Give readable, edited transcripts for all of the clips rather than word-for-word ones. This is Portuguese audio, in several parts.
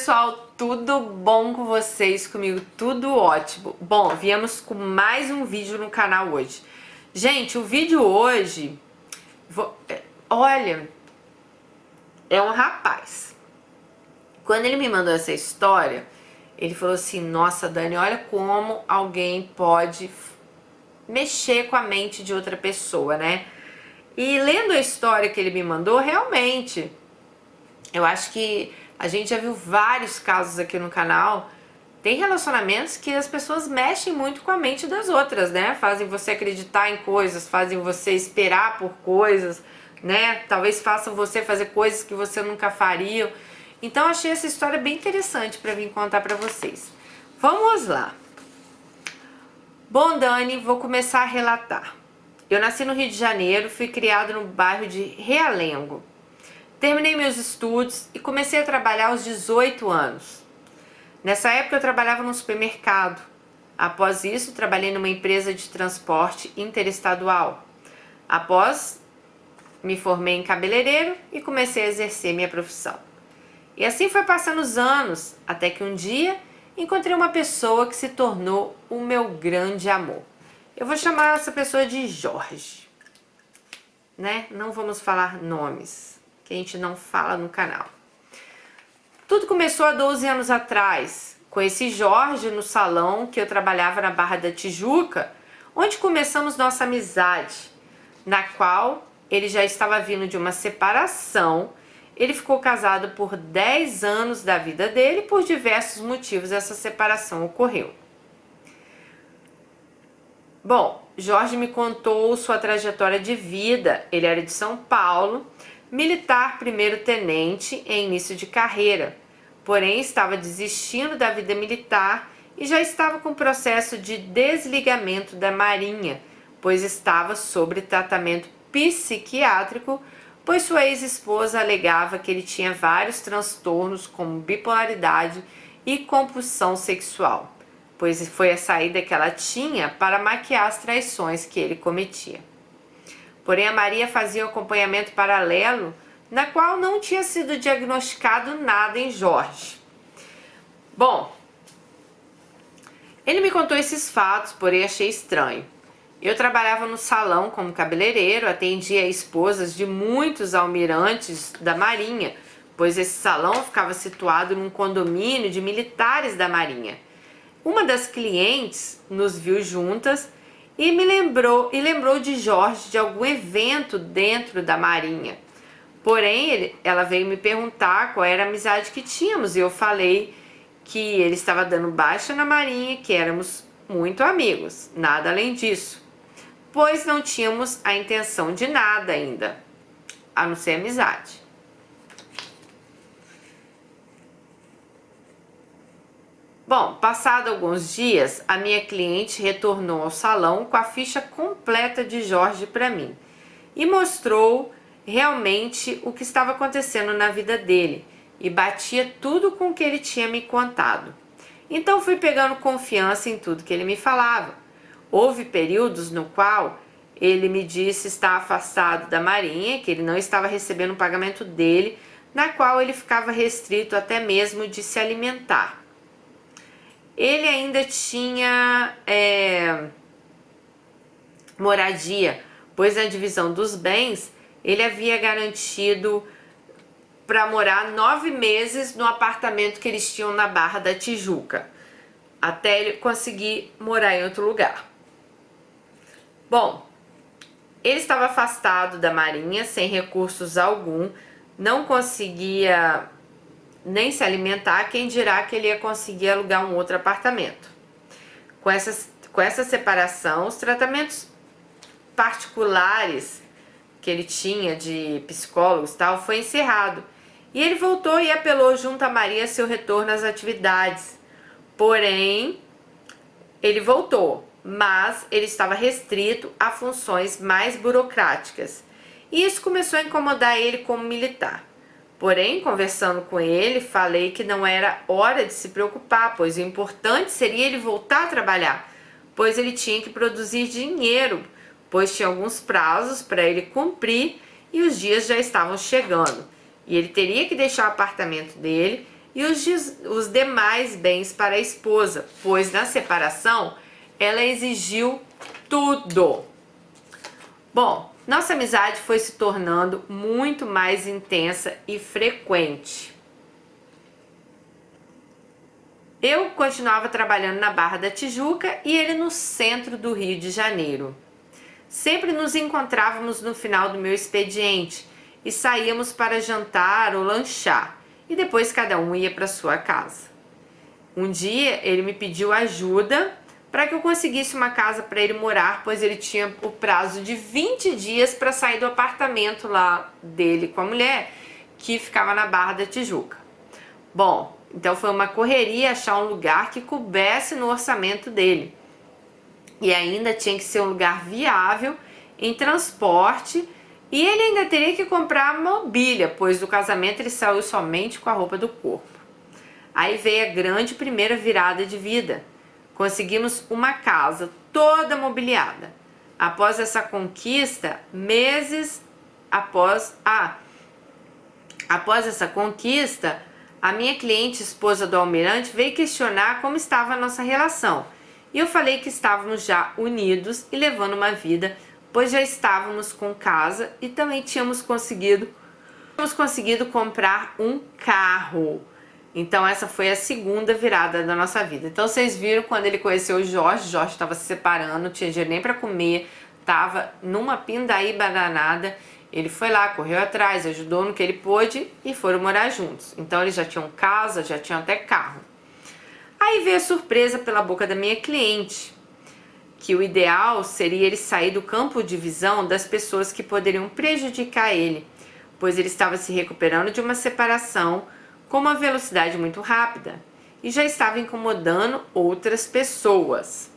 pessoal, tudo bom com vocês? Comigo tudo ótimo. Bom, viemos com mais um vídeo no canal hoje. Gente, o vídeo hoje, olha, é um rapaz. Quando ele me mandou essa história, ele falou assim, nossa Dani, olha como alguém pode mexer com a mente de outra pessoa, né? E lendo a história que ele me mandou, realmente, eu acho que a gente já viu vários casos aqui no canal. Tem relacionamentos que as pessoas mexem muito com a mente das outras, né? Fazem você acreditar em coisas, fazem você esperar por coisas, né? Talvez façam você fazer coisas que você nunca faria. Então achei essa história bem interessante para vir contar para vocês. Vamos lá. Bom, Dani, vou começar a relatar. Eu nasci no Rio de Janeiro, fui criado no bairro de Realengo. Terminei meus estudos e comecei a trabalhar aos 18 anos. Nessa época eu trabalhava num supermercado. Após isso, trabalhei numa empresa de transporte interestadual. Após, me formei em cabeleireiro e comecei a exercer minha profissão. E assim foi passando os anos, até que um dia encontrei uma pessoa que se tornou o meu grande amor. Eu vou chamar essa pessoa de Jorge, né? Não vamos falar nomes, que a gente não fala no canal. Tudo começou há 12 anos atrás. Conheci Jorge no salão que eu trabalhava na Barra da Tijuca, onde começamos nossa amizade, na qual ele já estava vindo de uma separação. Ele ficou casado por 10 anos da vida dele e por diversos motivos essa separação ocorreu. Bom, Jorge me contou sua trajetória de vida. Ele era de São Paulo, militar primeiro-tenente em início de carreira, porém estava desistindo da vida militar e já estava com processo de desligamento da Marinha, pois estava sob tratamento psiquiátrico, pois sua ex-esposa alegava que ele tinha vários transtornos como bipolaridade e compulsão sexual, pois foi a saída que ela tinha para maquiar as traições que ele cometia. Porém, a Maria fazia um acompanhamento paralelo, na qual não tinha sido diagnosticado nada em Jorge. Bom, ele me contou esses fatos, porém achei estranho. Eu trabalhava no salão como cabeleireiro, atendia esposas de muitos almirantes da Marinha, pois esse salão ficava situado num condomínio de militares da Marinha. Uma das clientes nos viu juntas e lembrou de Jorge de algum evento dentro da Marinha. Porém, ela veio me perguntar qual era a amizade que tínhamos e eu falei que ele estava dando baixa na Marinha, que éramos muito amigos, nada além disso, pois não tínhamos a intenção de nada ainda, a não ser amizade. Bom, passado alguns dias, a minha cliente retornou ao salão com a ficha completa de Jorge para mim e mostrou realmente o que estava acontecendo na vida dele e batia tudo com o que ele tinha me contado. Então fui pegando confiança em tudo que ele me falava. Houve períodos no qual ele me disse estar afastado da Marinha, que ele não estava recebendo o pagamento dele, na qual ele ficava restrito até mesmo de se alimentar. Ele ainda tinha moradia, pois na divisão dos bens, ele havia garantido para morar 9 meses no apartamento que eles tinham na Barra da Tijuca, até ele conseguir morar em outro lugar. Bom, ele estava afastado da Marinha, sem recursos algum, não conseguia nem se alimentar, quem dirá que ele ia conseguir alugar um outro apartamento. Com essa separação, os tratamentos particulares que ele tinha de psicólogos e tal, foi encerrado. E ele voltou e apelou junto a Maria seu retorno às atividades. Porém, ele voltou, mas ele estava restrito a funções mais burocráticas. E isso começou a incomodar ele como militar. Porém, conversando com ele, falei que não era hora de se preocupar, pois o importante seria ele voltar a trabalhar, pois ele tinha que produzir dinheiro, pois tinha alguns prazos para ele cumprir e os dias já estavam chegando. E ele teria que deixar o apartamento dele e os demais bens para a esposa, pois na separação ela exigiu tudo. Bom, nossa amizade foi se tornando muito mais intensa e frequente. Eu continuava trabalhando na Barra da Tijuca e ele no centro do Rio de Janeiro. Sempre nos encontrávamos no final do meu expediente e saíamos para jantar ou lanchar, e depois cada um ia para sua casa. Um dia ele me pediu ajuda para que eu conseguisse uma casa para ele morar, pois ele tinha o prazo de 20 dias para sair do apartamento lá dele com a mulher, que ficava na Barra da Tijuca. Bom, então foi uma correria achar um lugar que coubesse no orçamento dele. E ainda tinha que ser um lugar viável em transporte, e ele ainda teria que comprar mobília, pois do casamento ele saiu somente com a roupa do corpo. Aí veio a grande primeira virada de vida. Conseguimos uma casa toda mobiliada. Após essa conquista, após essa conquista, a minha cliente, esposa do almirante, veio questionar como estava a nossa relação. E eu falei que estávamos já unidos e levando uma vida, pois já estávamos com casa e também tínhamos conseguido comprar um carro. Então essa foi a segunda virada da nossa vida. Então vocês viram quando ele conheceu o Jorge estava se separando, não tinha dinheiro nem para comer, estava numa pindaíba danada. Ele foi lá, correu atrás, ajudou no que ele pôde e foram morar juntos. Então eles já tinham casa, já tinham até carro. Aí veio a surpresa pela boca da minha cliente, que o ideal seria ele sair do campo de visão das pessoas que poderiam prejudicar ele, pois ele estava se recuperando de uma separação com uma velocidade muito rápida e já estava incomodando outras pessoas.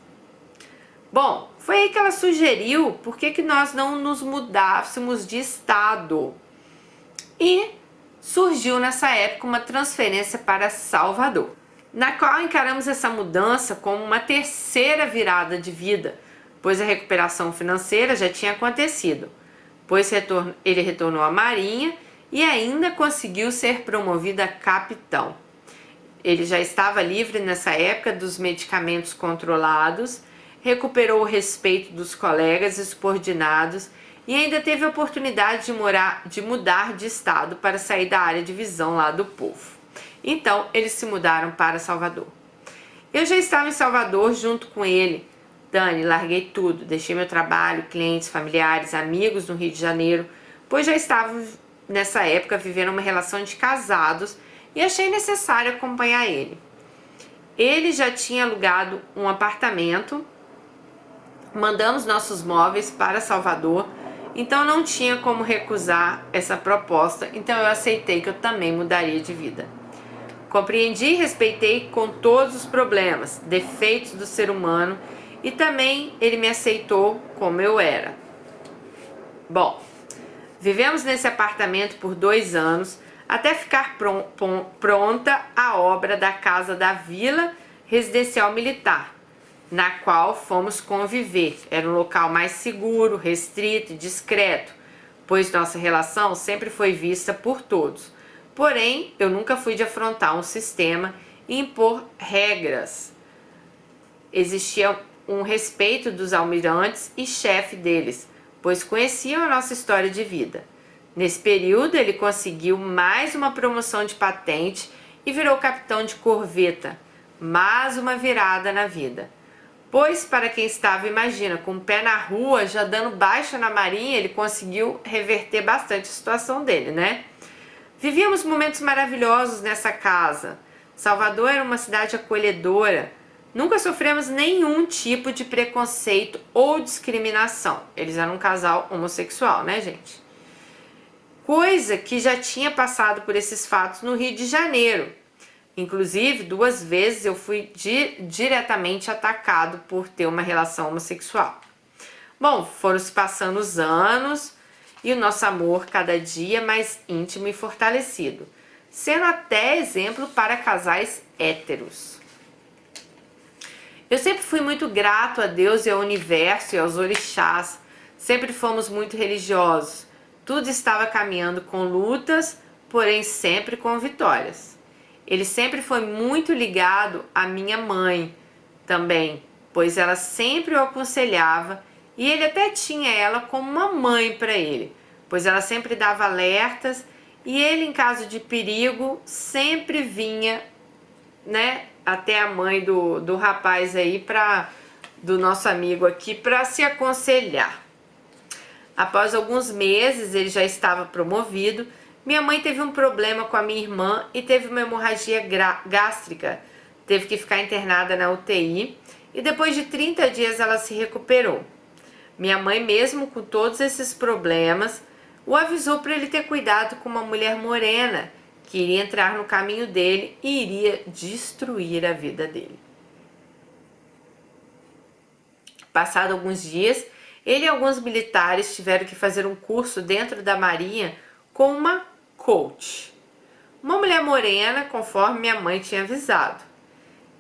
Bom, foi aí que ela sugeriu por que nós não nos mudássemos de estado. E surgiu nessa época uma transferência para Salvador, na qual encaramos essa mudança como uma terceira virada de vida, pois a recuperação financeira já tinha acontecido, pois ele retornou à Marinha e ainda conseguiu ser promovido a capitão. Ele já estava livre nessa época dos medicamentos controlados, recuperou o respeito dos colegas e subordinados e ainda teve a oportunidade de mudar de estado para sair da área de visão lá do povo. Então, eles se mudaram para Salvador. Eu já estava em Salvador junto com ele. Dani, larguei tudo, deixei meu trabalho, clientes, familiares, amigos no Rio de Janeiro, pois já estava nessa época vivendo uma relação de casados e achei necessário acompanhar ele. Ele já tinha alugado um apartamento, mandamos nossos móveis para Salvador, então não tinha como recusar essa proposta, então eu aceitei que eu também mudaria de vida. Compreendi e respeitei com todos os problemas, defeitos do ser humano, e também ele me aceitou como eu era. Bom, vivemos nesse apartamento por 2 anos, até ficar pronta a obra da Casa da Vila Residencial Militar, na qual fomos conviver. Era um local mais seguro, restrito e discreto, pois nossa relação sempre foi vista por todos. Porém, eu nunca fui de afrontar um sistema e impor regras. Existia um respeito dos almirantes e chefe deles, pois conheciam a nossa história de vida. Nesse período, ele conseguiu mais uma promoção de patente e virou capitão de corveta, mais uma virada na vida. Pois, para quem estava, imagina, com o pé na rua, já dando baixa na marinha, ele conseguiu reverter bastante a situação dele, né? Vivíamos momentos maravilhosos nessa casa. Salvador era uma cidade acolhedora. Nunca sofremos nenhum tipo de preconceito ou discriminação. Eles eram um casal homossexual, né, gente? Coisa que já tinha passado por esses fatos no Rio de Janeiro. Inclusive, 2 vezes eu fui diretamente atacado por ter uma relação homossexual. Bom, foram se passando os anos e o nosso amor cada dia mais íntimo e fortalecido, sendo até exemplo para casais héteros. Eu sempre fui muito grato a Deus e ao universo e aos orixás, sempre fomos muito religiosos, tudo estava caminhando com lutas, porém sempre com vitórias. ele sempre foi muito ligado à minha mãe também, pois ela sempre o aconselhava e ele até tinha ela como uma mãe para ele, pois ela sempre dava alertas e ele, em caso de perigo, sempre vinha, né, até a mãe do rapaz aí, do nosso amigo aqui, para se aconselhar. Após alguns meses, ele já estava promovido. Minha mãe teve um problema com a minha irmã e teve uma hemorragia gástrica. Teve que ficar internada na UTI e depois de 30 dias ela se recuperou. Minha mãe, mesmo com todos esses problemas, o avisou para ele ter cuidado com uma mulher morena que iria entrar no caminho dele e iria destruir a vida dele. Passado alguns dias, ele e alguns militares tiveram que fazer um curso dentro da Marinha com uma coach, uma mulher morena, conforme minha mãe tinha avisado.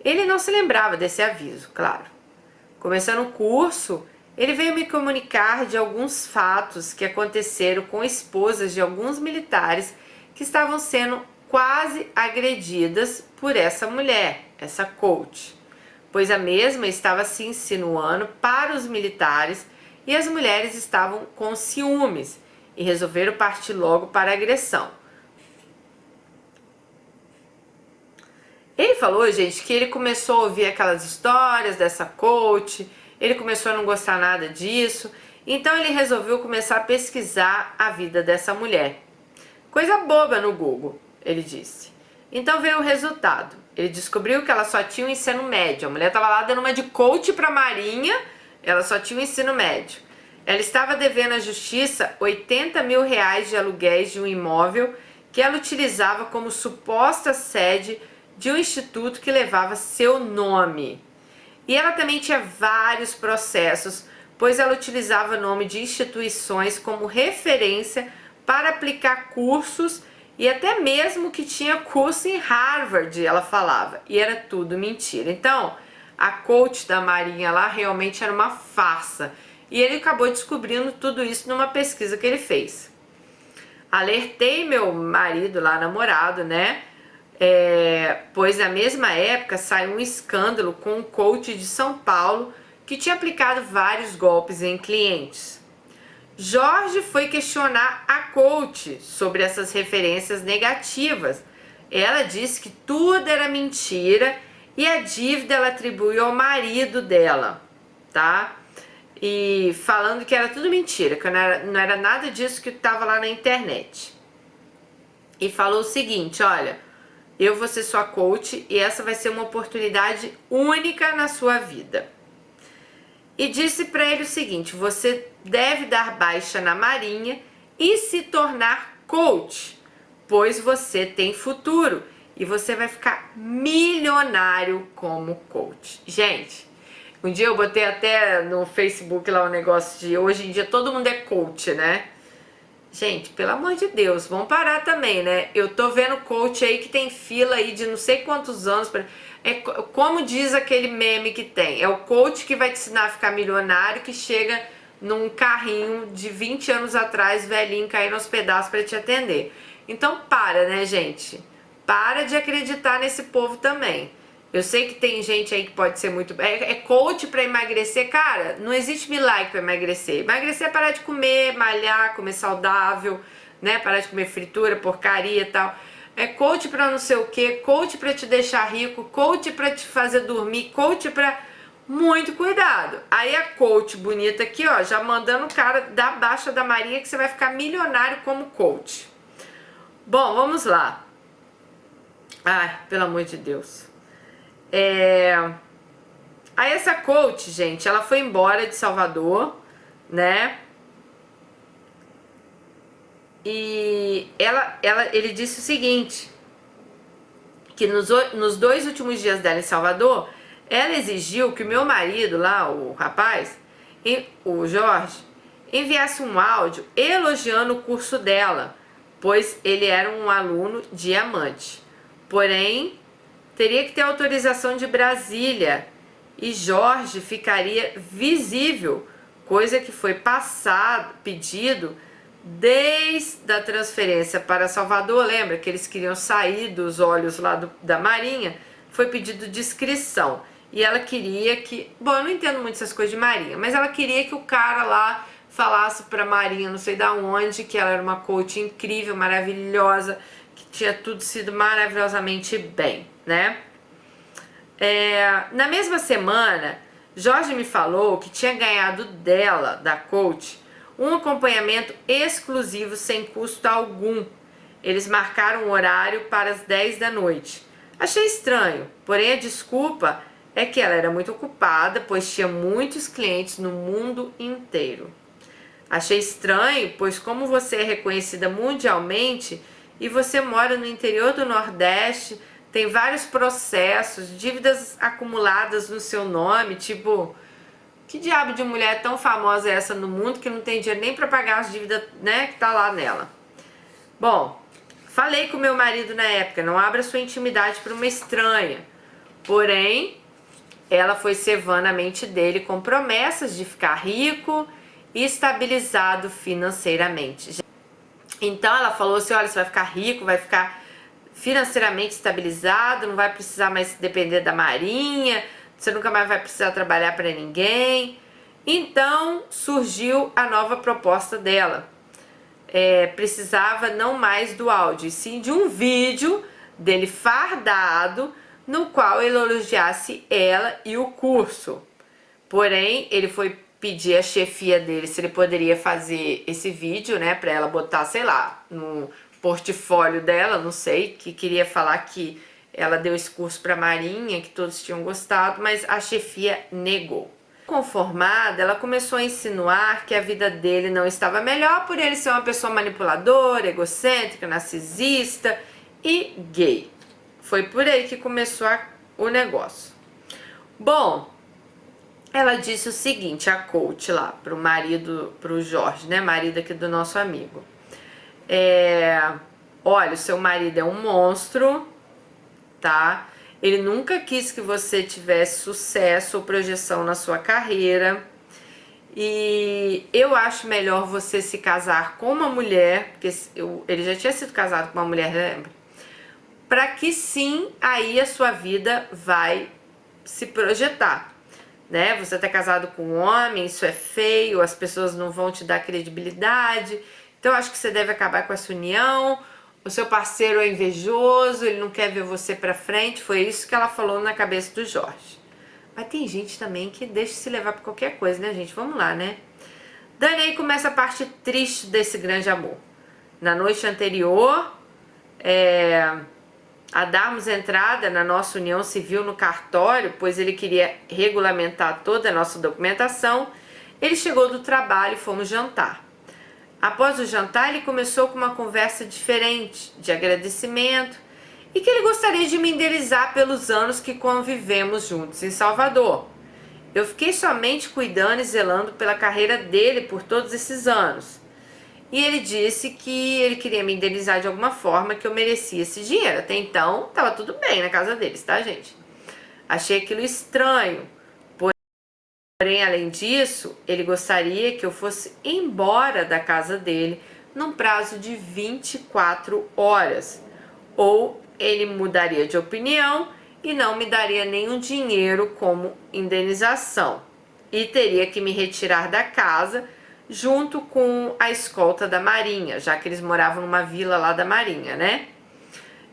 Ele não se lembrava desse aviso, claro. Começando o curso, ele veio me comunicar de alguns fatos que aconteceram com esposas de alguns militares que estavam sendo quase agredidas por essa mulher, essa coach, pois a mesma estava se insinuando para os militares e as mulheres estavam com ciúmes e resolveram partir logo para a agressão. Ele falou, gente, que ele começou a ouvir aquelas histórias dessa coach, ele começou a não gostar nada disso, então ele resolveu começar a pesquisar a vida dessa mulher. Coisa boba no Google, ele disse. Então veio o resultado. Ele descobriu que ela só tinha o ensino médio. A mulher estava lá dando uma de coach para a Marinha, ela só tinha o ensino médio. Ela estava devendo à justiça R$80 mil de aluguéis de um imóvel que ela utilizava como suposta sede de um instituto que levava seu nome. E ela também tinha vários processos, pois ela utilizava o nome de instituições como referência para aplicar cursos e até mesmo que tinha curso em Harvard, ela falava, e era tudo mentira. Então, a coach da Marinha lá realmente era uma farsa, e ele acabou descobrindo tudo isso numa pesquisa que ele fez. Alertei meu marido lá, namorado, né? Pois na mesma época saiu um escândalo com um coach de São Paulo que tinha aplicado vários golpes em clientes. Jorge foi questionar a coach sobre essas referências negativas. Ela disse que tudo era mentira e a dívida ela atribuiu ao marido dela, tá? E falando que era tudo mentira, que não era nada disso que estava lá na internet. E falou o seguinte, olha, eu vou ser sua coach e essa vai ser uma oportunidade única na sua vida. E disse para ele o seguinte, você deve dar baixa na Marinha e se tornar coach, pois você tem futuro e você vai ficar milionário como coach. Gente, um dia eu botei até no Facebook lá um negócio de hoje em dia todo mundo é coach, né? Gente, pelo amor de Deus, vamos parar também, né? Eu tô vendo coach aí que tem fila aí de não sei quantos anos. Como diz aquele meme que tem, é o coach que vai te ensinar a ficar milionário que chega num carrinho de 20 anos atrás, velhinho, caindo aos pedaços para te atender. Então para, né, gente? Para de acreditar nesse povo também. Eu sei que tem gente aí que pode ser muito... É coach pra emagrecer. Cara, não existe milagre pra emagrecer. Emagrecer é parar de comer, malhar, comer saudável, né? Parar de comer fritura, porcaria e tal. É coach pra não sei o que, coach pra te deixar rico, coach pra te fazer dormir, coach pra... Muito cuidado. Aí a coach bonita aqui, ó, já mandando o cara da baixa da Maria que você vai ficar milionário como coach. Bom, vamos lá. Ai, pelo amor de Deus. Aí essa coach, gente, ela foi embora de Salvador, né? E ele disse o seguinte, que nos 2 últimos dias dela em Salvador, ela exigiu que o meu marido lá, o rapaz, o Jorge, enviasse um áudio elogiando o curso dela, pois ele era um aluno diamante. Porém, teria que ter autorização de Brasília e Jorge ficaria visível, coisa que foi pedido Desde a transferência para Salvador, lembra que eles queriam sair dos olhos lá da Marinha, foi pedido discrição. E ela queria que... Bom, eu não entendo muito essas coisas de Marinha, mas ela queria que o cara lá falasse pra Marinha, não sei da onde, que ela era uma coach incrível, maravilhosa, que tinha tudo sido maravilhosamente bem, né? Na mesma semana, Jorge me falou que tinha ganhado dela, da coach, um acompanhamento exclusivo sem custo algum. Eles marcaram um horário para as 10 da noite. Achei estranho, porém a desculpa é que ela era muito ocupada, pois tinha muitos clientes no mundo inteiro. Achei estranho, pois como você é reconhecida mundialmente e você mora no interior do Nordeste, tem vários processos, dívidas acumuladas no seu nome, tipo... Que diabo de mulher tão famosa é essa no mundo que não tem dinheiro nem pra pagar as dívidas, né, que tá lá nela? Bom, falei com meu marido na época, não abra sua intimidade para uma estranha. Porém, ela foi cevando a mente dele com promessas de ficar rico e estabilizado financeiramente. Então ela falou assim, olha, você vai ficar rico, vai ficar financeiramente estabilizado, não vai precisar mais depender da Marinha, você nunca mais vai precisar trabalhar para ninguém. Então surgiu a nova proposta dela. Precisava não mais do áudio, e sim de um vídeo dele fardado, no qual ele elogiasse ela e o curso. Porém, ele foi pedir à chefia dele se ele poderia fazer esse vídeo, né, para ela botar, sei lá, no portfólio dela, não sei, que queria falar que ela deu esse curso para a Marinha, que todos tinham gostado, mas a chefia negou. Conformada, ela começou a insinuar que a vida dele não estava melhor por ele ser uma pessoa manipuladora, egocêntrica, narcisista e gay. Foi por aí que começou o negócio. Bom, ela disse o seguinte, a coach lá, pro marido, pro Jorge, né, marido aqui do nosso amigo. Olha, o seu marido é um monstro, tá? Ele nunca quis que você tivesse sucesso ou projeção na sua carreira. E eu acho melhor você se casar com uma mulher, porque ele já tinha sido casado com uma mulher, lembra? Para que sim, aí a sua vida vai se projetar, né? Você tá casado com um homem, isso é feio, as pessoas não vão te dar credibilidade. Então eu acho que você deve acabar com essa união. O seu parceiro é invejoso, ele não quer ver você pra frente. Foi isso que ela falou na cabeça do Jorge. Mas tem gente também que deixa se levar por qualquer coisa, né, gente? Vamos lá, né? Dani, aí começa a parte triste desse grande amor. Na noite anterior, a darmos entrada na nossa união civil no cartório, pois ele queria regulamentar toda a nossa documentação, ele chegou do trabalho e fomos jantar. Após o jantar, ele começou com uma conversa diferente, de agradecimento, e que ele gostaria de me indenizar pelos anos que convivemos juntos em Salvador. Eu fiquei somente cuidando e zelando pela carreira dele por todos esses anos. E ele disse que ele queria me indenizar de alguma forma, que eu merecia esse dinheiro. Até então, estava tudo bem na casa deles, tá, gente? Achei aquilo estranho. Porém, além disso, ele gostaria que eu fosse embora da casa dele num prazo de 24 horas. Ou ele mudaria de opinião e não me daria nenhum dinheiro como indenização. E teria que me retirar da casa junto com a escolta da Marinha, já que eles moravam numa vila lá da Marinha, né?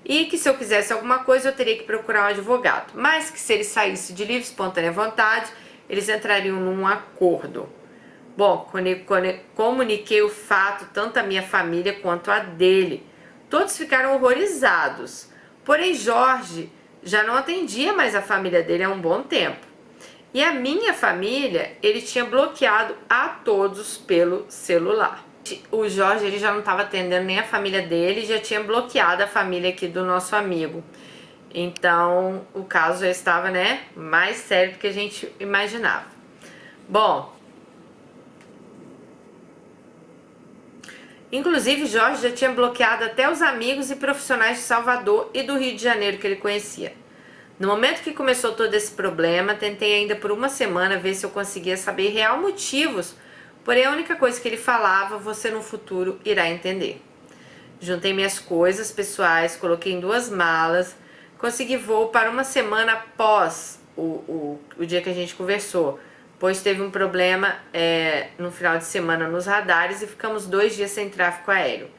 E que se eu quisesse alguma coisa eu teria que procurar um advogado. Mas que se ele saísse de livre, espontânea vontade, eles entrariam num acordo. Bom, comuniquei o fato tanto à minha família quanto à dele. Todos ficaram horrorizados. Porém, Jorge já não atendia mais a família dele há um bom tempo. E a minha família, ele tinha bloqueado a todos pelo celular. O Jorge, ele já não estava atendendo nem a família dele, já tinha bloqueado a família aqui do nosso amigo. Então, o caso já estava, né, mais sério do que a gente imaginava. Bom, inclusive Jorge já tinha bloqueado até os amigos e profissionais de Salvador e do Rio de Janeiro que ele conhecia. No momento que começou todo esse problema, tentei ainda por uma semana ver se eu conseguia saber real motivos Porém, a única coisa que ele falava, você no futuro irá entender. Juntei minhas coisas pessoais, coloquei em 2 malas, consegui voo para uma semana após o dia que a gente conversou, pois teve um problema no final de semana nos radares e ficamos 2 dias sem tráfego aéreo.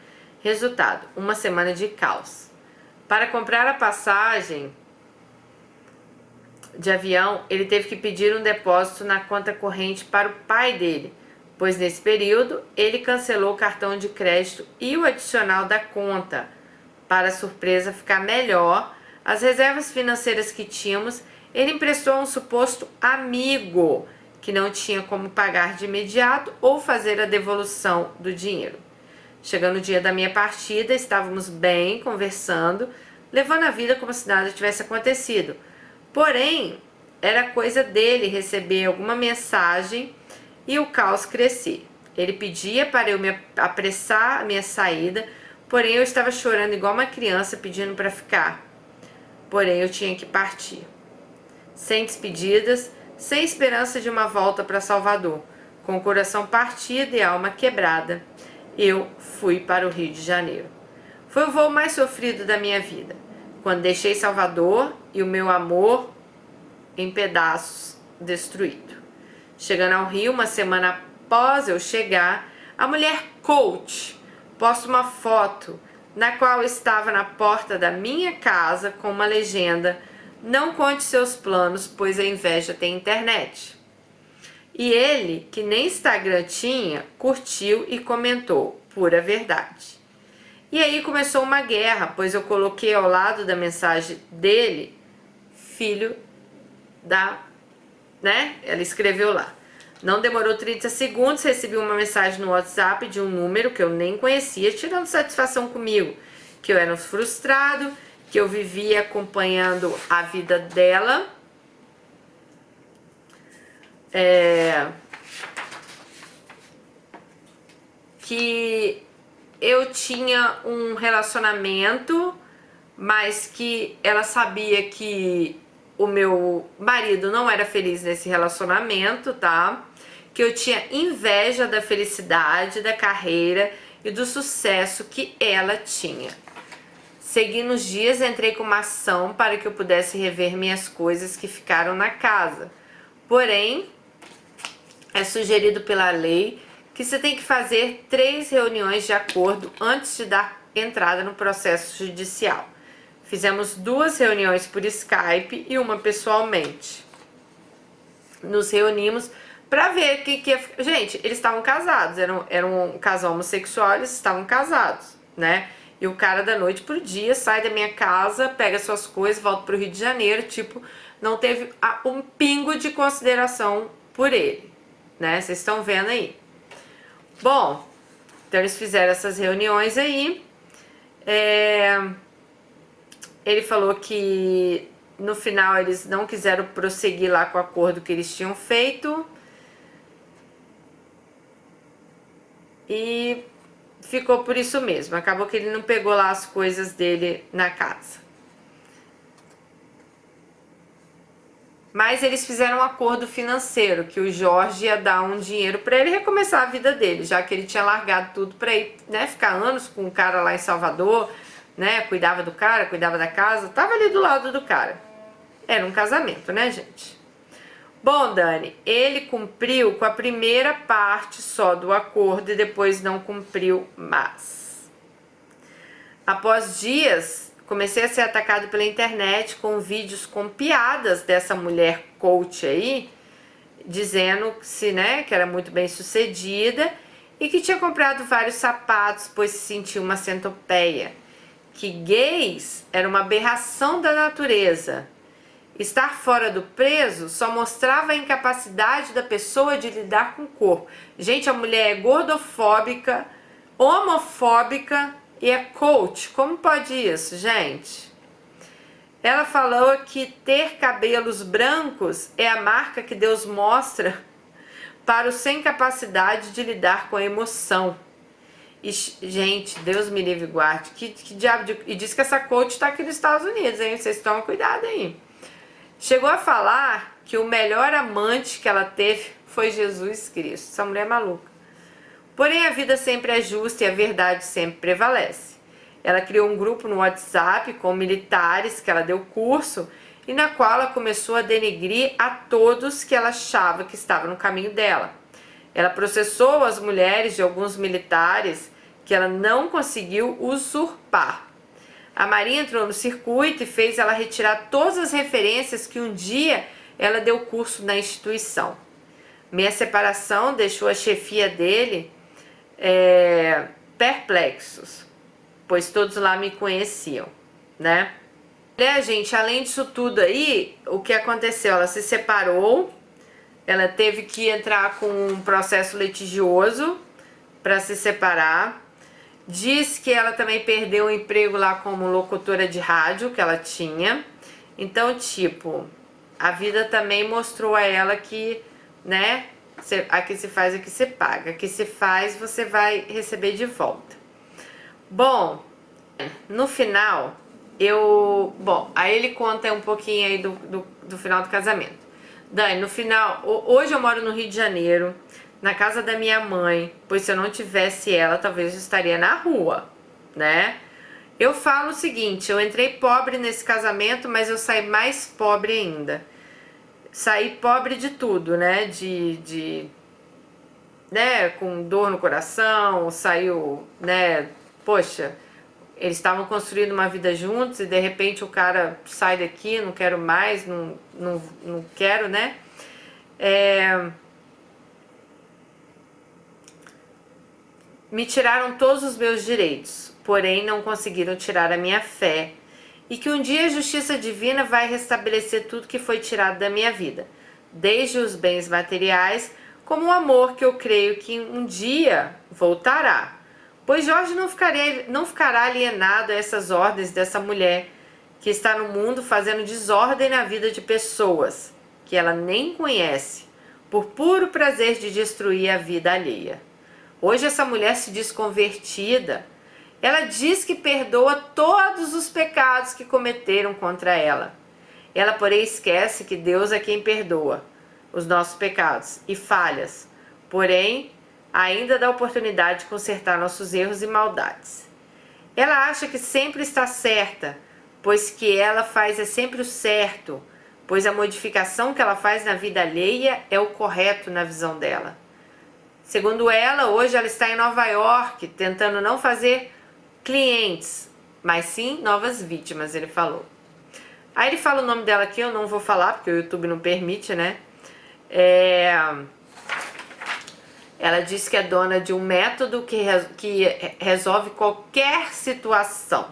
Resultado, uma semana de caos. Para comprar a passagem de avião, ele teve que pedir um depósito na conta corrente para o pai dele, pois nesse período ele cancelou o cartão de crédito e o adicional da conta. Para a surpresa ficar melhor, as reservas financeiras que tínhamos, ele emprestou a um suposto amigo que não tinha como pagar de imediato ou fazer a devolução do dinheiro. Chegando o dia da minha partida, estávamos bem, conversando, levando a vida como se nada tivesse acontecido. Porém, era coisa dele receber alguma mensagem e o caos crescer. Ele pedia para eu me apressar a minha saída, porém eu estava chorando igual uma criança pedindo para ficar. Porém, eu tinha que partir. Sem despedidas, sem esperança de uma volta para Salvador, com o coração partido e a alma quebrada, eu fui para o Rio de Janeiro. Foi o voo mais sofrido da minha vida, quando deixei Salvador e o meu amor em pedaços, destruído. Chegando ao Rio, uma semana após eu chegar, a mulher coach posta uma foto na qual estava na porta da minha casa com uma legenda: não conte seus planos, pois a inveja tem internet. E ele, que nem Instagram tinha, curtiu e comentou: pura verdade. E aí começou uma guerra, pois eu coloquei ao lado da mensagem dele, filho da, né? Ela escreveu lá. Não demorou 30 segundos, recebi uma mensagem no WhatsApp de um número que eu nem conhecia, tirando satisfação comigo, que eu era um frustrado, que eu vivia acompanhando a vida dela. Que eu tinha um relacionamento, mas que ela sabia que o meu marido não era feliz nesse relacionamento, tá? Que eu tinha inveja da felicidade, da carreira e do sucesso que ela tinha. Seguindo os dias, entrei com uma ação para que eu pudesse rever minhas coisas que ficaram na casa. Porém, é sugerido pela lei que você tem que fazer 3 reuniões de acordo antes de dar entrada no processo judicial. Fizemos 2 reuniões por Skype e uma pessoalmente. Nos reunimos para ver o que ia... Gente, eles estavam casados, eram um casal homossexual, eles estavam casados, né? E o cara da noite pro dia sai da minha casa, pega suas coisas, volta pro Rio de Janeiro, tipo, não teve um pingo de consideração por ele, né? Vocês estão vendo aí. Bom, então eles fizeram essas reuniões aí. Ele falou que no final eles não quiseram prosseguir lá com o acordo que eles tinham feito. E ficou por isso mesmo. Acabou que ele não pegou lá as coisas dele na casa. Mas eles fizeram um acordo financeiro, que o Jorge ia dar um dinheiro para ele recomeçar a vida dele, já que ele tinha largado tudo para ir, né, ficar anos com o cara lá em Salvador, né, cuidava do cara, cuidava da casa, tava ali do lado do cara. Era um casamento, né, gente? Bom, Dani, ele cumpriu com a primeira parte só do acordo e depois não cumpriu mais. Após dias, comecei a ser atacado pela internet com vídeos com piadas dessa mulher coach aí, dizendo que era muito bem sucedida e que tinha comprado vários sapatos, pois se sentia uma centopeia. Que gays era uma aberração da natureza. Estar fora do peso só mostrava a incapacidade da pessoa de lidar com o corpo. Gente, a mulher é gordofóbica, homofóbica e é coach. Como pode isso, gente? Ela falou que ter cabelos brancos é a marca que Deus mostra para os sem capacidade de lidar com a emoção. E, gente, Deus me livre e guarde. Que diabo de... E diz que essa coach está aqui nos Estados Unidos, hein? Vocês tomam cuidado aí. Chegou a falar que o melhor amante que ela teve foi Jesus Cristo. Essa mulher é maluca. Porém, a vida sempre é justa e a verdade sempre prevalece. Ela criou um grupo no WhatsApp com militares que ela deu curso e na qual ela começou a denegrir a todos que ela achava que estavam no caminho dela. Ela processou as mulheres de alguns militares que ela não conseguiu usurpar. A Maria entrou no circuito e fez ela retirar todas as referências que um dia ela deu curso na instituição. Minha separação deixou a chefia dele perplexos, pois todos lá me conheciam, né? Gente, além disso tudo aí, o que aconteceu? Ela se separou, ela teve que entrar com um processo litigioso para se separar. Diz que ela também perdeu o emprego lá como locutora de rádio que ela tinha. Então, tipo, a vida também mostrou a ela que, né, aqui se faz, aqui se paga. Aqui se faz, você vai receber de volta. Bom, no final, aí ele conta um pouquinho aí do final do casamento. Dani, no final, hoje eu moro no Rio de Janeiro, na casa da minha mãe, pois se eu não tivesse ela, talvez eu estaria na rua, né? Eu falo o seguinte, eu entrei pobre nesse casamento, mas eu saí mais pobre ainda. Saí pobre de tudo, né? Né, com dor no coração, saiu, né? Poxa, eles estavam construindo uma vida juntos e de repente o cara sai daqui, não quero mais, não quero, né? Me tiraram todos os meus direitos, porém não conseguiram tirar a minha fé, e que um dia a justiça divina vai restabelecer tudo que foi tirado da minha vida, desde os bens materiais, como o amor que eu creio que um dia voltará. Pois Jorge não ficará alienado a essas ordens dessa mulher que está no mundo fazendo desordem na vida de pessoas que ela nem conhece, por puro prazer de destruir a vida alheia. Hoje essa mulher se diz convertida. Ela diz que perdoa todos os pecados que cometeram contra ela. Ela, porém, esquece que Deus é quem perdoa os nossos pecados e falhas. Porém, ainda dá oportunidade de consertar nossos erros e maldades. Ela acha que sempre está certa, pois que ela faz é sempre o certo, pois a modificação que ela faz na vida alheia é o correto na visão dela. Segundo ela, hoje ela está em Nova York, tentando não fazer clientes, mas sim novas vítimas, ele falou. Aí ele fala o nome dela aqui, eu não vou falar, porque o YouTube não permite, né? Ela diz que é dona de um método que resolve qualquer situação.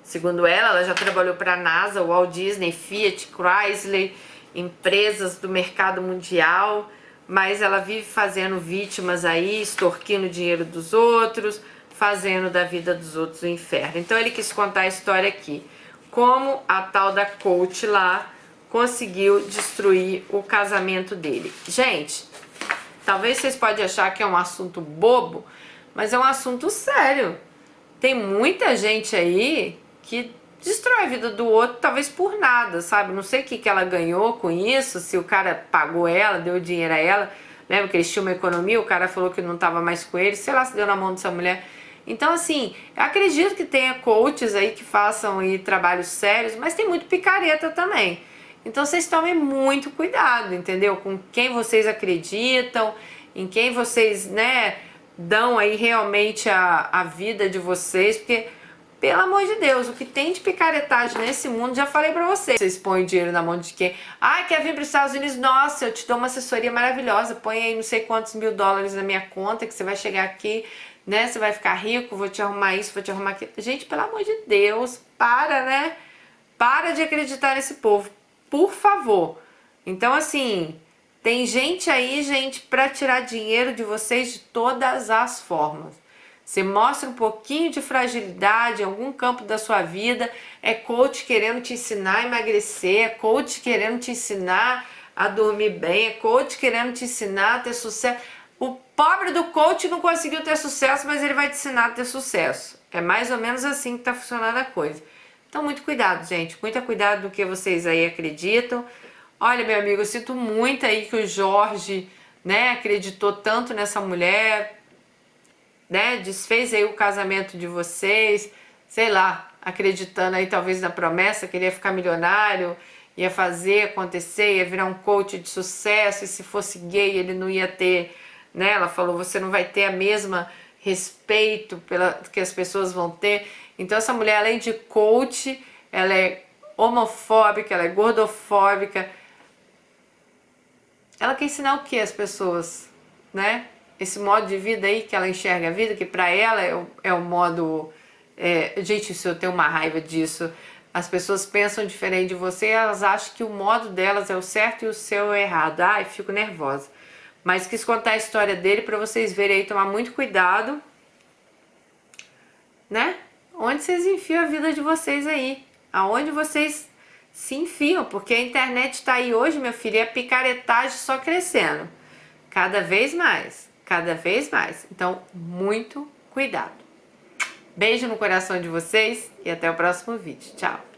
Segundo ela já trabalhou para a NASA, Walt Disney, Fiat, Chrysler, empresas do mercado mundial, mas ela vive fazendo vítimas aí, extorquindo o dinheiro dos outros, fazendo da vida dos outros o inferno. Então ele quis contar a história aqui, como a tal da coach lá conseguiu destruir o casamento dele. Gente, talvez vocês podem achar que é um assunto bobo, mas é um assunto sério. Tem muita gente aí que destrói a vida do outro, talvez por nada, sabe? Não sei o que ela ganhou com isso, se o cara pagou ela, deu dinheiro a ela, lembra que eles tinham uma economia, o cara falou que não estava mais com ele, sei lá se deu na mão dessa mulher. Então, assim, eu acredito que tenha coaches aí que façam aí trabalhos sérios, mas tem muito picareta também. Então, vocês tomem muito cuidado, entendeu? Com quem vocês acreditam, em quem vocês, né, dão aí realmente a vida de vocês, porque, pelo amor de Deus, o que tem de picaretagem nesse mundo, já falei pra vocês. Vocês põem dinheiro na mão de quem? Ah, quer vir para os Estados Unidos? Nossa, eu te dou uma assessoria maravilhosa, põe aí não sei quantos mil dólares na minha conta, que você vai chegar aqui, né, você vai ficar rico, vou te arrumar isso, vou te arrumar aquilo. Gente, pelo amor de Deus, para, né? Para de acreditar nesse povo, por favor. Então, assim, tem gente aí, gente, pra tirar dinheiro de vocês de todas as formas. Você mostra um pouquinho de fragilidade em algum campo da sua vida, é coach querendo te ensinar a emagrecer, é coach querendo te ensinar a dormir bem, é coach querendo te ensinar a ter sucesso. O pobre do coach não conseguiu ter sucesso, mas ele vai te ensinar a ter sucesso. É mais ou menos assim que tá funcionando a coisa. Então, muito cuidado, gente. Muito cuidado do que vocês aí acreditam. Olha, meu amigo, eu sinto muito aí que o Jorge, né, acreditou tanto nessa mulher. né, desfez aí o casamento de vocês, sei lá, acreditando aí talvez na promessa, queria ficar milionário, ia fazer acontecer, ia virar um coach de sucesso, e se fosse gay ele não ia ter, né, ela falou, você não vai ter a mesma respeito que as pessoas vão ter. Então essa mulher, além de coach, ela é homofóbica, ela é gordofóbica. Ela quer ensinar o que às pessoas, né? Esse modo de vida aí que ela enxerga a vida, que pra ela é o modo... gente, isso eu tenho uma raiva disso. As pessoas pensam diferente de você, elas acham que o modo delas é o certo e o seu é o errado. Ai, fico nervosa. Mas quis contar a história dele pra vocês verem aí, tomar muito cuidado, né? Onde vocês enfiam a vida de vocês aí? Aonde vocês se enfiam? Porque a internet tá aí hoje, meu filho, e a picaretagem só crescendo. Cada vez mais, cada vez mais. Então, muito cuidado. Beijo no coração de vocês e até o próximo vídeo. Tchau!